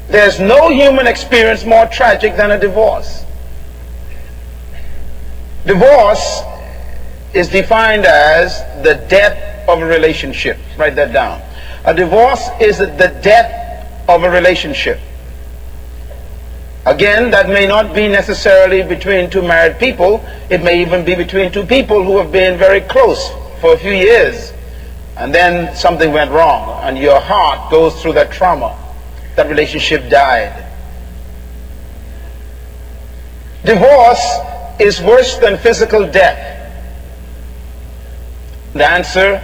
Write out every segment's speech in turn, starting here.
There's no human experience more tragic than a divorce. Divorce is defined as the death of a relationship. Write that down. A divorce is the death of a relationship. Again, that may not be necessarily between two married people. It may even be between two people who have been very close for a few years, and then something went wrong, and your heart goes through that trauma. That relationship died. Divorce is worse than physical death. The answer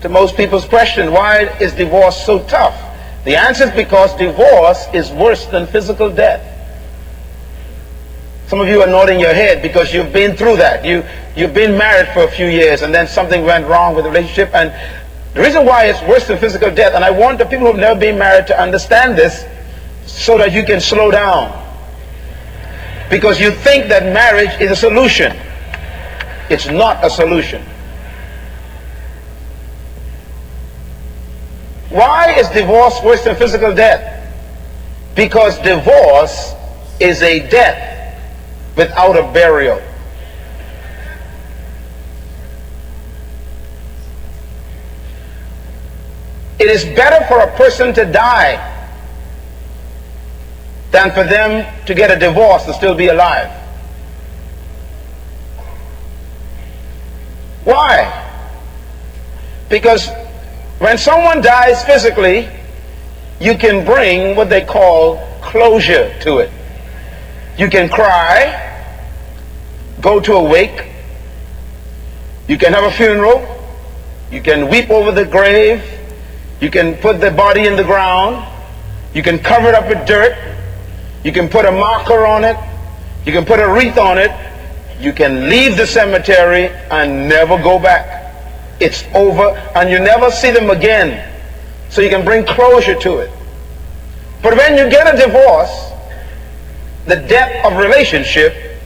to most people's question, why is divorce so tough? The answer is because divorce is worse than physical death. Some of you are nodding your head because you've been through that. You've been married for a few years and then something went wrong with the relationship. And the reason why it's worse than physical death, and I want the people who've never been married to understand this so that you can slow down. Because you think that marriage is a solution. It's not a solution. Why is divorce worse than physical death? Because divorce is a death without a burial. It is better for a person to die than for them to get a divorce and still be alive. Why? Because when someone dies physically, you can bring what they call closure to it. You can cry, go to a wake, you can have a funeral, you can weep over the grave, you can put the body in the ground, you can cover it up with dirt, you can put a marker on it, you can put a wreath on it, you can leave the cemetery and never go back. It's over and you never see them again. So you can bring closure to it. But when you get a divorce, the death of relationship,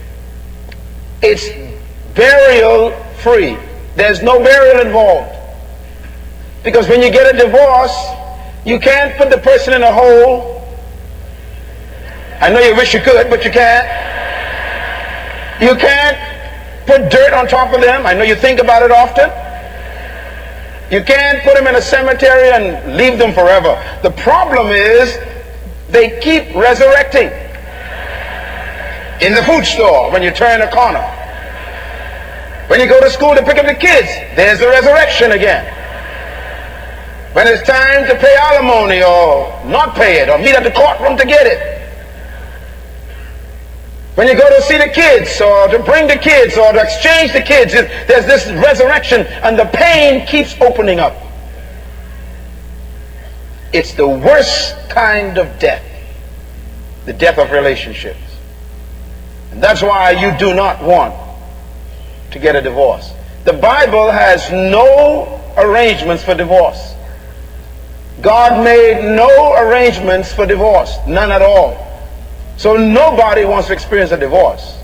it's burial free. There's no burial involved. Because when you get a divorce, you can't put the person in a hole. I know you wish you could, but you can't. You can't put dirt on top of them. I know you think about it often. You can't put them in a cemetery and leave them forever. The problem is they keep resurrecting. In the food store, when you turn a corner. When you go to school to pick up the kids, there's the resurrection again. When it's time to pay alimony or not pay it or meet at the courtroom to get it. When you go to see the kids or to bring the kids or to exchange the kids, there's this resurrection and the pain keeps opening up. It's the worst kind of death. The death of relationships. And that's why you do not want to get a divorce. The Bible has no arrangements for divorce. God made no arrangements for divorce. None at all. So nobody wants to experience a divorce.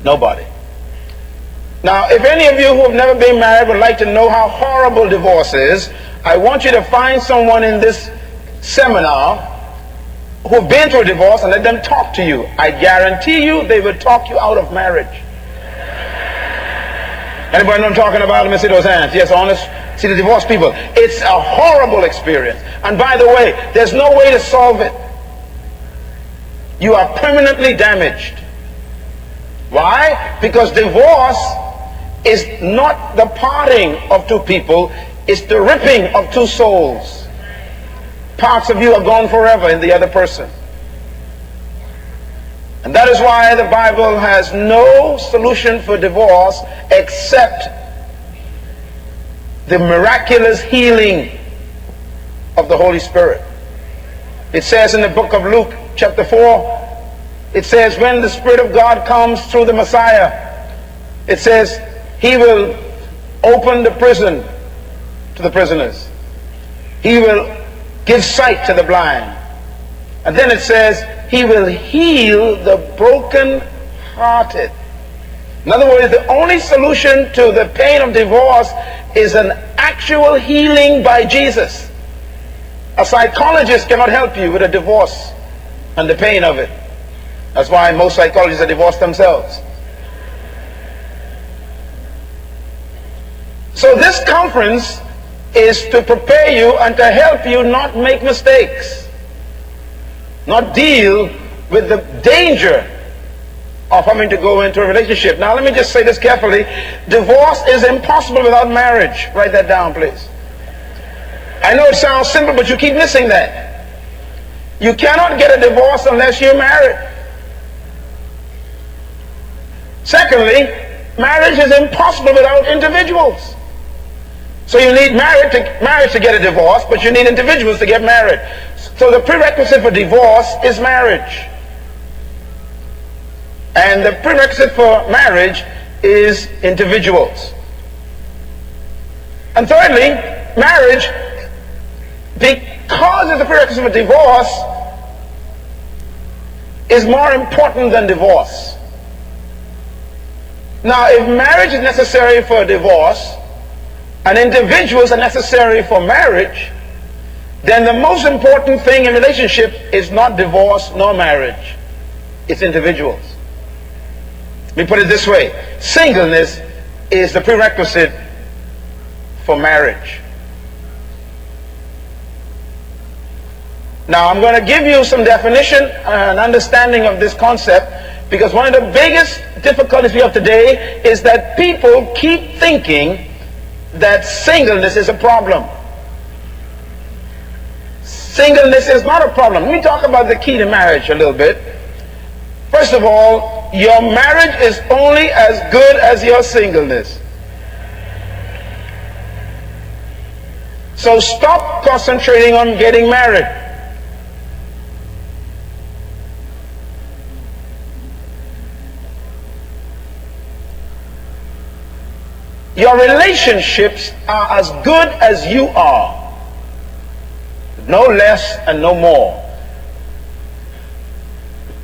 Nobody. Now, if any of you who have never been married would like to know how horrible divorce is, I want you to find someone in this seminar who've been through a divorce and let them talk to you. I guarantee you they will talk you out of marriage. Anybody know what I'm talking about? Let me see those hands. Yes, honest. See the divorced people. It's a horrible experience. And by the way, there's no way to solve it. You are permanently damaged. Why? Because divorce is not the parting of two people, it's the ripping of two souls. Parts of you are gone forever in the other person. And that is why the Bible has no solution for divorce except the miraculous healing of the Holy Spirit. It says in the book of Luke chapter 4, it says when the Spirit of God comes through the Messiah, it says he will open the prison to the prisoners. He will give sight to the blind. And then it says he will heal the broken-hearted. In other words, the only solution to the pain of divorce is an actual healing by Jesus. A psychologist cannot help you with a divorce and the pain of it. That's why most psychologists are divorced themselves. So this conference is to prepare you and to help you not make mistakes, not deal with the danger of having to go into a relationship. Now let me just say this carefully. Divorce is impossible without marriage. Write that down, please. I know it sounds simple, but you keep missing that. You cannot get a divorce unless you're married. Secondly, marriage is impossible without individuals. So you need marriage to get a divorce, but you need individuals to get married. So the prerequisite for divorce is marriage. And the prerequisite for marriage is individuals. And thirdly, marriage, because it's the prerequisite for divorce, is more important than divorce. Now, if marriage is necessary for divorce, and individuals are necessary for marriage, then the most important thing in relationship is not divorce nor marriage. It's individuals. Let me put it this way. Singleness is the prerequisite for marriage. Now I'm going to give you some definition and understanding of this concept, because one of the biggest difficulties we have today is that people keep thinking that singleness is a problem. Singleness is not a problem. Let me talk about the key to marriage a little bit. First of all, your marriage is only as good as your singleness. So stop concentrating on getting married. Your relationships are as good as you are. No less and no more.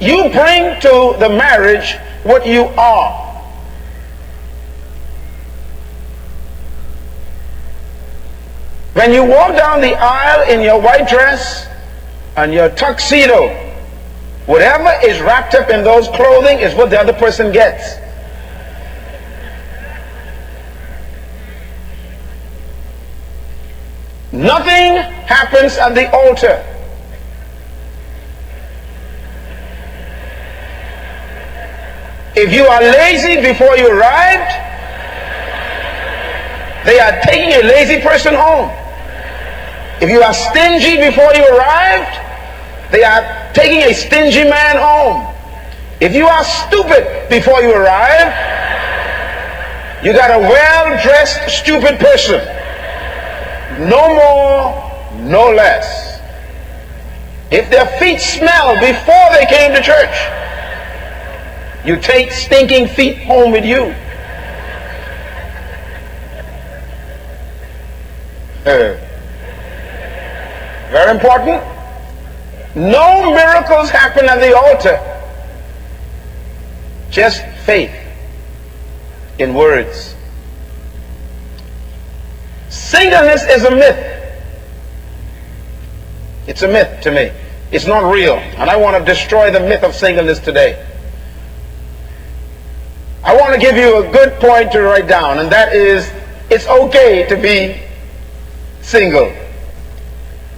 You bring to the marriage what you are. When you walk down the aisle in your white dress and your tuxedo, whatever is wrapped up in those clothing is what the other person gets. Nothing happens at the altar. If you are lazy before you arrived, they are taking a lazy person home. If you are stingy before you arrived, they are taking a stingy man home. If you are stupid before you arrive, you got a well-dressed stupid person. No more, no less. If their feet smell before they came to church, you take stinking feet home with you. Very important. No miracles happen at the altar. Just faith in words. Singleness is a myth. It's a myth to me. It's not real. And I want to destroy the myth of singleness today. I want to give you a good point to write down, and that is, it's okay to be single,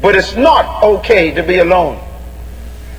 but it's not okay to be alone.